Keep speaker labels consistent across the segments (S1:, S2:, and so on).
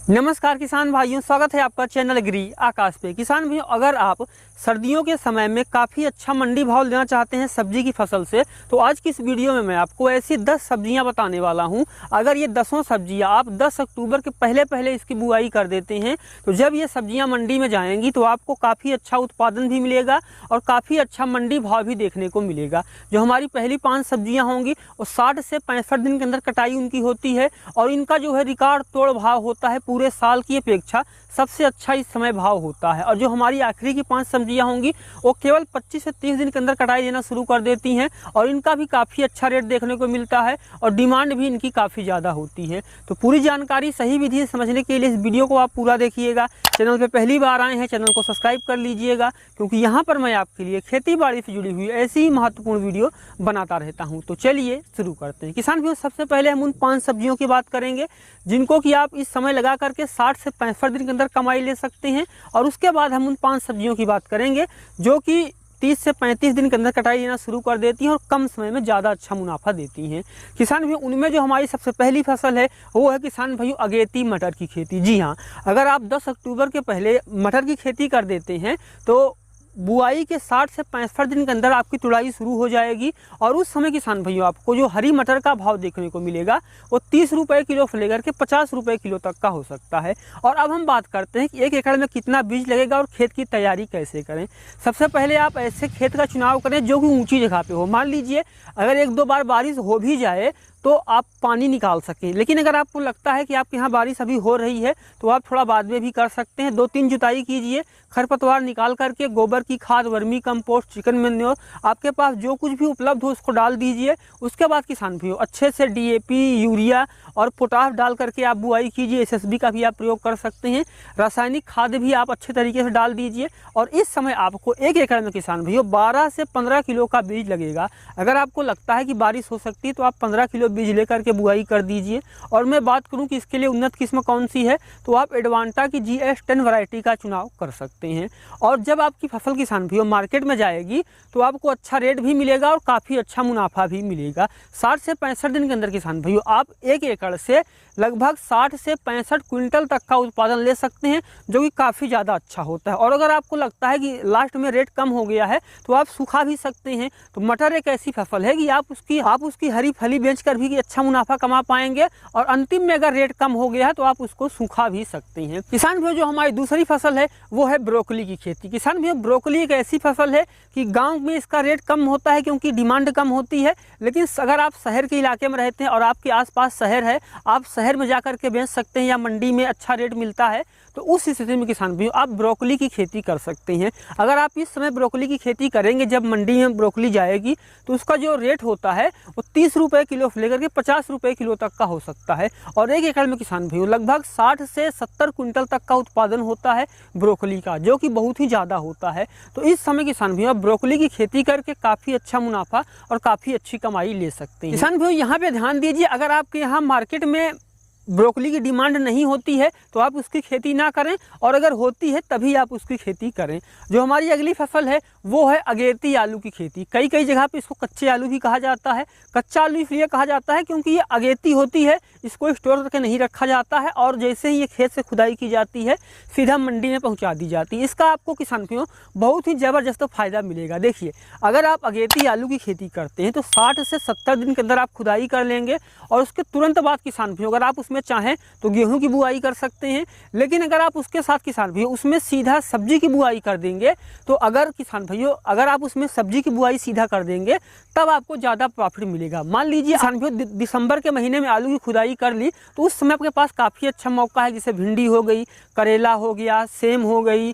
S1: नमस्कार किसान भाइयों, स्वागत है आपका चैनल एग्री आकाश पे। किसान भाइयों, अगर आप सर्दियों के समय में काफ़ी अच्छा मंडी भाव लेना चाहते हैं सब्जी की फसल से, तो आज की इस वीडियो में मैं आपको ऐसी 10 सब्जियां बताने वाला हूं। अगर ये 10 सब्जियां आप 10 अक्टूबर के पहले इसकी बुआई कर देते हैं, तो जब ये सब्जियां मंडी में जाएंगी तो आपको काफ़ी अच्छा उत्पादन भी मिलेगा और काफ़ी अच्छा मंडी भाव भी देखने को मिलेगा। जो हमारी पहली 5 सब्जियाँ होंगी वो 60 से 65 दिन के अंदर कटाई उनकी होती है और इनका जो है रिकॉर्ड तोड़ भाव होता है। पूरे साल की अपेक्षा सबसे अच्छा इस समय भाव होता है। और जो हमारी आखिरी की 5 सब्जियां होंगी वो केवल 25 से 30 दिन के अंदर कटाई देना शुरू कर देती हैं और इनका भी काफ़ी अच्छा रेट देखने को मिलता है और डिमांड भी इनकी काफ़ी ज़्यादा होती है। तो पूरी जानकारी सही विधि से समझने के लिए इस वीडियो को आप पूरा देखिएगा। चैनल पर पहली बार आए हैं, चैनल को सब्सक्राइब कर लीजिएगा, क्योंकि यहाँ पर मैं आपके लिए खेती बाड़ी से जुड़ी हुई ऐसी ही महत्वपूर्ण वीडियो बनाता रहता हूँ। तो चलिए शुरू करते हैं। किसान भाइयों, सबसे पहले हम उन 5 सब्जियों की बात करेंगे जिनको कि आप इस समय लगा करके 60 से 65 दिन के अंदर कमाई ले सकते हैं, और उसके बाद हम उन 5 सब्जियों की बात करेंगे जो कि 30 से 35 दिन के अंदर कटाई देना शुरू कर देती हैं और कम समय में ज़्यादा अच्छा मुनाफा देती हैं। किसान भाइयों, उनमें जो हमारी सबसे पहली फसल है वो है किसान भाइयों अगेती मटर की खेती। जी हाँ, अगर आप 10 अक्टूबर के पहले मटर की खेती कर देते हैं तो बुआई के 60 से 65 दिन के अंदर आपकी तुड़ाई शुरू हो जाएगी और उस समय किसान भाइयों आपको जो हरी मटर का भाव देखने को मिलेगा वो 30 रुपये किलो से लेकर के 50 रुपये किलो तक का हो सकता है। और अब हम बात करते हैं कि 1 एकड़ में कितना बीज लगेगा और खेत की तैयारी कैसे करें। सबसे पहले आप ऐसे खेत का चुनाव करें जो कि ऊंची जगह पे हो। मान लीजिए अगर 1-2 बार बारिश हो भी जाए तो आप पानी निकाल सकें, लेकिन अगर आपको लगता है कि आपके यहाँ बारिश अभी हो रही है तो आप थोड़ा बाद में भी कर सकते हैं। 2-3 जुताई कीजिए, खरपतवार निकाल करके गोबर की खाद, वर्मी कंपोस्ट, चिकन मैन्योर, आपके पास जो कुछ भी उपलब्ध हो उसको डाल दीजिए। उसके बाद किसान भाइयों अच्छे से DAP, यूरिया और पोटाश डाल करके आप बुआई कीजिए। SSB का भी आप प्रयोग कर सकते हैं। रासायनिक खाद भी आप अच्छे तरीके से डाल दीजिए। और इस समय आपको 1 एकड़ में किसान भाइयों 12 से 15 किलो का बीज लगेगा। अगर आपको लगता है कि बारिश हो सकती है तो आप 15 किलो बीज लेकर के बुआई कर दीजिए। और मैं बात करूं कि इसके लिए उन्नत किस्म कौन सी है, तो आप एडवांटा की GS10 वैरायटी का चुनाव कर सकते हैं। और जब आपकी फसल किसान भाइयों मार्केट में जाएगी तो आपको अच्छा रेट भी मिलेगा और काफ़ी अच्छा मुनाफा भी मिलेगा। 60 से 65 दिन के अंदर किसान भाइयों आप 1 एकड़ से लगभग 60 से 65 क्विंटल तक का उत्पादन ले सकते हैं, जो कि काफ़ी ज़्यादा अच्छा होता है। और अगर आपको लगता है कि लास्ट में रेट कम हो गया है तो आप सूखा भी सकते हैं। तो मटर एक ऐसी फसल है कि आप उसकी हरी फली बेचकर भी अच्छा मुनाफा कमा पाएंगे, और अंतिम में अगर रेट कम हो गया है तो आप उसको सूखा भी सकते हैं। किसान भाइयों, जो हमारी दूसरी फसल है वो है ब्रोकली की खेती। किसान भाइयों, ब्रोकली एक ऐसी फसल है कि गाँव में इसका रेट कम होता है क्योंकि डिमांड कम होती है, लेकिन अगर आप शहर के इलाके में रहते हैं और आपके आसपास शहर है, आप शहर में जाकर के बेच सकते हैं या मंडी में अच्छा रेट मिलता है, तो उस स्थिति में किसान भाइयों आप ब्रोकली की खेती कर सकते हैं। अगर आप इस समय ब्रोकली की खेती करेंगे, जब मंडी में ब्रोकली जाएगी तो उसका जो रेट होता है वो 30 रुपये किलो से लेकर के 50 रुपये किलो तक का हो सकता है। और 1 एकड़ में किसान भाइयों लगभग 60 से 70 क्विंटल तक का उत्पादन होता है ब्रोकली का, जो कि बहुत ही ज़्यादा होता है। तो इस समय किसान भाइयों ब्रोकली की खेती करके काफ़ी अच्छा मुनाफा और काफ़ी अच्छी कमाई ले सकते हैं। किसान भाइयों यहाँ पे ध्यान दीजिए, अगर आपके यहाँ मार्केट में ब्रोकली की डिमांड नहीं होती है तो आप उसकी खेती ना करें, और अगर होती है तभी आप उसकी खेती करें। जो हमारी अगली फसल है वो है अगेती आलू की खेती। कई जगह पे इसको कच्चे आलू भी कहा जाता है। कच्चा आलू इसलिए कहा जाता है क्योंकि ये अगेती होती है, इसको स्टोर करके नहीं रखा जाता है और जैसे ही ये खेत से खुदाई की जाती है सीधा मंडी में पहुंचा दी जाती है। इसका आपको किसान भाइयों बहुत ही ज़बरदस्त फ़ायदा मिलेगा। देखिए, अगर आप अगेती आलू की खेती करते हैं तो 60 से 70 दिन के अंदर आप खुदाई कर लेंगे और उसके तुरंत बाद किसान भाइयों अगर आप उसमें चाहें तो गेहूं की बुआई कर सकते हैं। लेकिन अगर आप उसके साथ किसान भाइयों उसमें सीधा सब्जी की बुआई कर देंगे, तो अगर आप उसमें सब्जी की बुआई सीधा कर देंगे तब आपको ज़्यादा प्रॉफिट मिलेगा। मान लीजिए किसान भाइयों दिसंबर के महीने में आलू की खुदाई कर ली तो उस समय आपके पास काफ़ी अच्छा मौका है, जैसे भिंडी हो गई, करेला हो गया, सेम हो गई,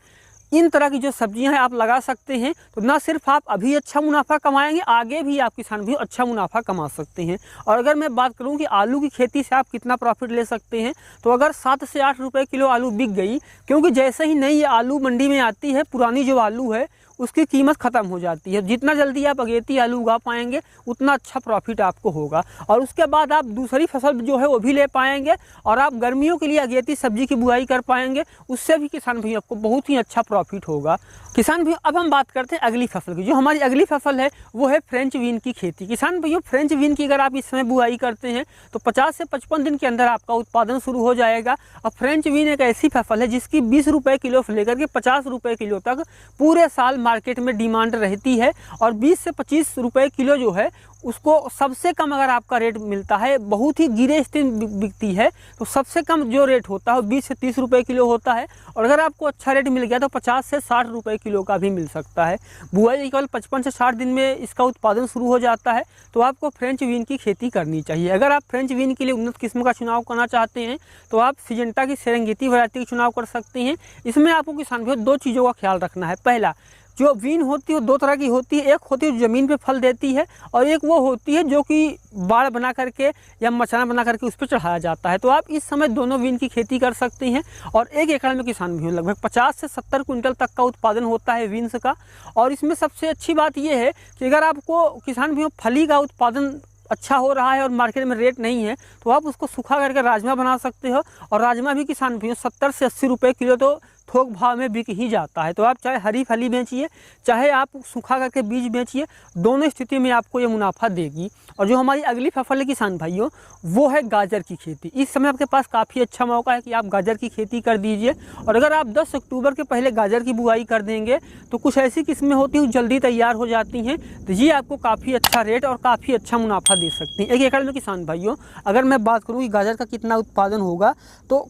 S1: इन तरह की जो सब्जियां हैं आप लगा सकते हैं। तो ना सिर्फ आप अभी अच्छा मुनाफा कमाएंगे, आगे भी आप किसान भी अच्छा मुनाफा कमा सकते हैं। और अगर मैं बात करूं कि आलू की खेती से आप कितना प्रॉफिट ले सकते हैं, तो अगर 7 से 8 रुपये किलो आलू बिक गई, क्योंकि जैसे ही नई आलू मंडी में आती है पुरानी जो आलू है उसकी कीमत ख़त्म हो जाती है। जितना जल्दी आप अगेती आलू उगा पाएंगे उतना अच्छा प्रॉफिट आपको होगा, और उसके बाद आप दूसरी फसल जो है वो भी ले पाएंगे और आप गर्मियों के लिए अगेती सब्जी की बुआई कर पाएंगे। उससे भी किसान भाई आपको बहुत ही अच्छा प्रॉफिट होगा। किसान भाई अब हम बात करते हैं अगली फसल की। जो हमारी अगली फसल है वो है फ्रेंच बीन की खेती। किसान भाइयों, फ्रेंच बीन की अगर आप इस समय बुआई करते हैं तो 50 से 55 दिन के अंदर आपका उत्पादन शुरू हो जाएगा। और फ्रेंच बीन एक ऐसी फसल है जिसकी 20 रुपये किलो से लेकर के 50 रुपये किलो तक पूरे साल मार्केट में डिमांड रहती है। और 20 से 25 रुपये किलो जो है उसको सबसे कम अगर आपका रेट मिलता है, बहुत ही गिरे स्थिर बिकती है तो सबसे कम जो रेट होता है 20 से 30 रुपये किलो होता है। और अगर आपको अच्छा रेट मिल गया तो 50 से 60 रुपये किलो का भी मिल सकता है। बुआई केवल 55 से 60 दिन में इसका उत्पादन शुरू हो जाता है। तो आपको फ्रेंच बीन की खेती करनी चाहिए। अगर आप फ्रेंच बीन के लिए उन्नत किस्म का चुनाव करना चाहते हैं तो आप सिजेंटा की सेरेंगेती वैरायटी का चुनाव कर सकते हैं। इसमें आपको किसान भाइयों 2 चीज़ों का ख्याल रखना है। पहला, जो बीन होती है वो 2 तरह की होती है। एक होती है जो ज़मीन पे फल देती है और एक वो होती है जो कि बाड़ बना करके या मचाना बना करके उस पर चढ़ाया जाता है। तो आप इस समय दोनों बीन की खेती कर सकते हैं। और 1 एकड़ में किसान भाइयों लगभग 50 से 70 क्विंटल तक का उत्पादन होता है बीन्स का। और इसमें सबसे अच्छी बात यह है कि अगर आपको किसान भाइयों फली का उत्पादन अच्छा हो रहा है और मार्केट में रेट नहीं है तो आप उसको सूखा करके राजमा बना सकते हो। और राजमा भी किसान भाइयों 70 से 80 रुपये किलो तो थोक भाव में बिक ही जाता है। तो आप चाहे हरी फली बेचिए, चाहे आप सूखा करके बीज बेचिए, दोनों स्थिति में आपको ये मुनाफा देगी। और जो हमारी अगली फसल है किसान भाइयों वो है गाजर की खेती। इस समय आपके पास काफ़ी अच्छा मौका है कि आप गाजर की खेती कर दीजिए। और अगर आप 10 अक्टूबर के पहले गाजर की बुआई कर देंगे तो कुछ ऐसी किस्में होती हैं जल्दी तैयार हो जाती हैं, तो ये आपको काफ़ी अच्छा रेट और काफ़ी अच्छा मुनाफा दे सकती हैं। 1 एकड़ में किसान भाइयों अगर मैं बात करूँ कि गाजर का कितना उत्पादन होगा तो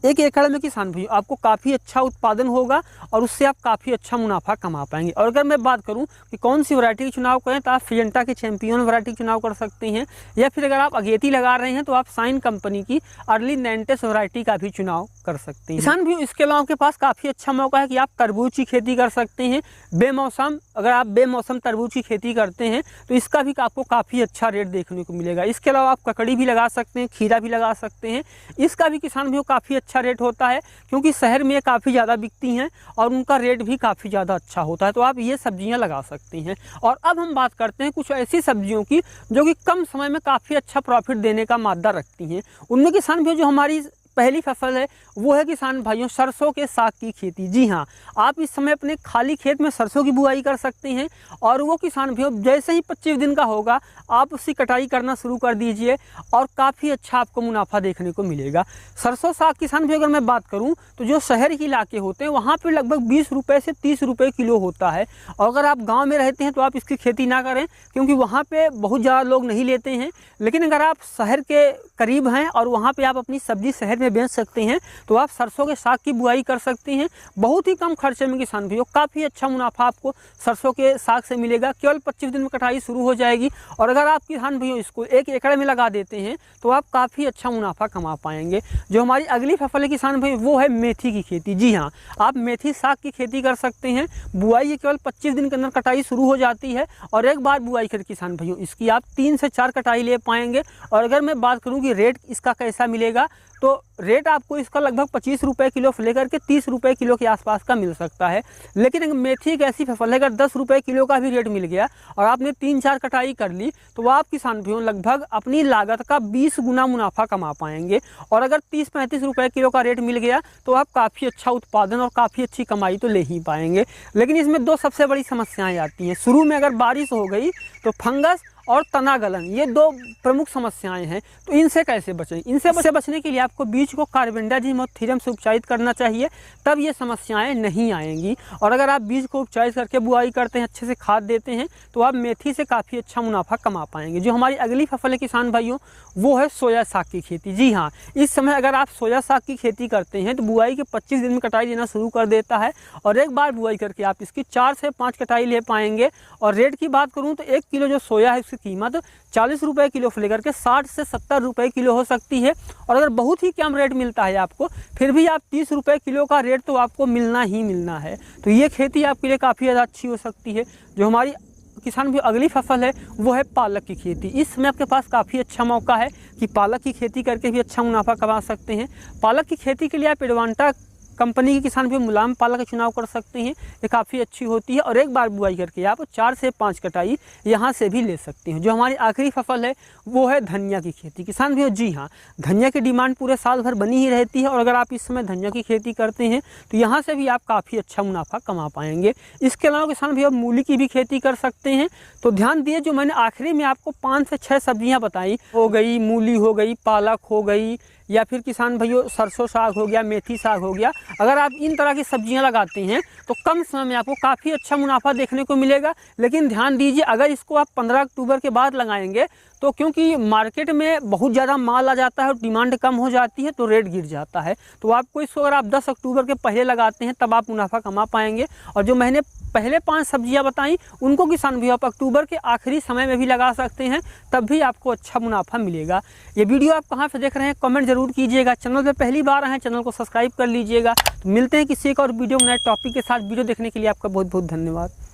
S1: 1 एकड़ में किसान भाइयों आपको काफ़ी अच्छा उत्पादन होगा और उससे आप काफ़ी अच्छा मुनाफा कमा पाएंगे। और अगर मैं बात करूं कि कौन सी वैरायटी का चुनाव करें तो आप सिजेंटा की चैंपियन वैरायटी का चुनाव कर सकते हैं, या फिर अगर आप अगेती लगा रहे हैं तो आप साइन कंपनी की अर्ली नैंटेस वैरायटी का भी चुनाव कर सकते हैं। किसान भाइयों इसके अलावा आपके पास काफ़ी अच्छा मौका है कि आप तरबूज की खेती कर सकते हैं बेमौसम। अगर आप बेमौसम तरबूज की खेती करते हैं तो इसका भी आपको काफ़ी अच्छा रेट देखने को मिलेगा। इसके अलावा आप ककड़ी भी लगा सकते हैं, खीरा भी लगा सकते हैं। इसका भी किसान भाइयों काफ़ी अच्छा रेट होता है क्योंकि शहर में काफ़ी ज़्यादा बिकती हैं और उनका रेट भी काफ़ी ज़्यादा अच्छा होता है। तो आप ये सब्जियां लगा सकते हैं। और अब हम बात करते हैं कुछ ऐसी सब्जियों की जो कि कम समय में काफ़ी अच्छा प्रॉफिट देने का मादा रखती हैं। उनमें किसान भाइयों जो हमारी पहली फसल है वो है किसान भाइयों सरसों के साग की खेती। जी हाँ, आप इस समय अपने खाली खेत में सरसों की बुआई कर सकते हैं और वो किसान भाइयों जैसे ही 25 दिन का होगा आप उसकी कटाई करना शुरू कर दीजिए और काफ़ी अच्छा आपको मुनाफा देखने को मिलेगा। सरसों साग किसान भाइयों अगर मैं बात करूं तो जो शहर के इलाके होते हैं वहाँ पर लगभग 20 रुपये से 30 रुपये किलो होता है। और अगर आप गाँव में रहते हैं तो आप इसकी खेती ना करें क्योंकि वहाँ पर बहुत ज़्यादा लोग नहीं लेते हैं। लेकिन अगर आप शहर के करीब हैं और वहाँ पर आप अपनी सब्जी शहर में बेच सकते हैं तो आप सरसों के साग की बुआई कर सकते हैं। बहुत ही कम खर्चे में किसान भाइयों काफ़ी अच्छा मुनाफा आपको सरसों के साग से मिलेगा। केवल 25 दिन में कटाई शुरू हो जाएगी। और अगर आप किसान भाइयों इसको 1 एकड़ में लगा देते हैं तो आप काफ़ी अच्छा मुनाफा कमा पाएंगे। जो हमारी अगली फसल है किसान भाई वो है मेथी की खेती। जी हाँ, आप मेथी साग की खेती कर सकते हैं। बुआई केवल 25 दिन के अंदर कटाई शुरू हो जाती है और एक बार बुआई कर किसान भाइयों इसकी आप 3 से 4 कटाई ले पाएंगे। और अगर मैं बात करूँ कि रेट इसका कैसा मिलेगा तो रेट आपको इसका लगभग 25 रुपये किलो से लेकर के 30 रुपये किलो के आसपास का मिल सकता है। लेकिन मेथी एक ऐसी फसल है अगर 10 रुपये किलो का भी रेट मिल गया और आपने 3-4 कटाई कर ली तो आप किसान भाइयों लगभग अपनी लागत का 20 गुना मुनाफा कमा पाएंगे। और अगर 30-35 रुपये किलो का रेट मिल गया तो आप काफ़ी अच्छा उत्पादन और काफ़ी अच्छी कमाई तो ले ही पाएंगे। लेकिन इसमें 2 सबसे बड़ी समस्याएँ आती हैं। शुरू में अगर बारिश हो गई तो फंगस और तना गलन, ये 2 प्रमुख समस्याएं हैं। तो इनसे कैसे बचें? इनसे बचने के लिए आपको बीज को कार्बेंडाजिम और थीरम से उपचारित करना चाहिए, तब ये समस्याएं नहीं आएंगी। और अगर आप बीज को उपचारित करके बुआई करते हैं, अच्छे से खाद देते हैं तो आप मेथी से काफ़ी अच्छा मुनाफा कमा पाएंगे। जो हमारी अगली फसल है किसान भाइयों वो है सोया साग की खेती। जी हाँ, इस समय अगर आप सोया साग की खेती करते हैं तो बुआई के 25 दिन में कटाई देना शुरू कर देता है और एक बार बुआई करके आप इसकी 4 से 5 कटाई ले पाएंगे। और रेट की बात करूँ तो 1 किलो जो सोया है कीमत 40 रुपये किलो से लेकर के 60 से 70 रुपये किलो हो सकती है। और अगर बहुत ही कम रेट मिलता है आपको फिर भी आप 30 रुपये किलो का रेट तो आपको मिलना ही मिलना है। तो ये खेती आपके लिए काफ़ी ज़्यादा अच्छी हो सकती है। जो हमारी किसान भी अगली फसल है वो है पालक की खेती। इस समय आपके पास काफ़ी अच्छा मौका है कि पालक की खेती करके भी अच्छा मुनाफा कमा सकते हैं। पालक की खेती के लिए आप एडवांटा कंपनी के किसान भी मुलायम पाला का चुनाव कर सकते हैं, ये काफ़ी अच्छी होती है। और एक बार बुआई करके आप 4 से 5 कटाई यहाँ से भी ले सकते हैं। जो हमारी आखिरी फसल है वो है धनिया की खेती। किसान भी जी हाँ, धनिया की डिमांड पूरे साल भर बनी ही रहती है और अगर आप इस समय धनिया की खेती करते हैं तो यहाँ से भी आप काफ़ी अच्छा मुनाफा कमा पाएंगे। इसके अलावा किसान भी अब मूली की भी खेती कर सकते हैं। तो ध्यान दिए, जो मैंने आखिरी में आपको 5 से 6 सब्जियां बताई, हो गई मूली, हो गई पालक, हो गई या फिर किसान भाइयों सरसों साग हो गया, मेथी साग हो गया, अगर आप इन तरह की सब्जियां लगाते हैं तो कम समय में आपको काफ़ी अच्छा मुनाफा देखने को मिलेगा। लेकिन ध्यान दीजिए, अगर इसको आप 15 अक्टूबर के बाद लगाएंगे तो क्योंकि मार्केट में बहुत ज़्यादा माल आ जाता है और डिमांड कम हो जाती है तो रेट गिर जाता है। तो आपको इसको अगर आप 10 अक्टूबर के पहले लगाते हैं तब आप मुनाफा कमा पाएंगे। और जो मैंने पहले 5 सब्जियां बताई उनको किसान भी आप अक्टूबर के आखिरी समय में भी लगा सकते हैं, तब भी आपको अच्छा मुनाफा मिलेगा। ये वीडियो आप कहाँ से देख रहे हैं कमेंट जरूर कीजिएगा। चैनल पे पहली बार आए हैं, चैनल को सब्सक्राइब कर लीजिएगा। तो मिलते हैं किसी एक और वीडियो नए टॉपिक के साथ। वीडियो देखने के लिए आपका बहुत बहुत धन्यवाद।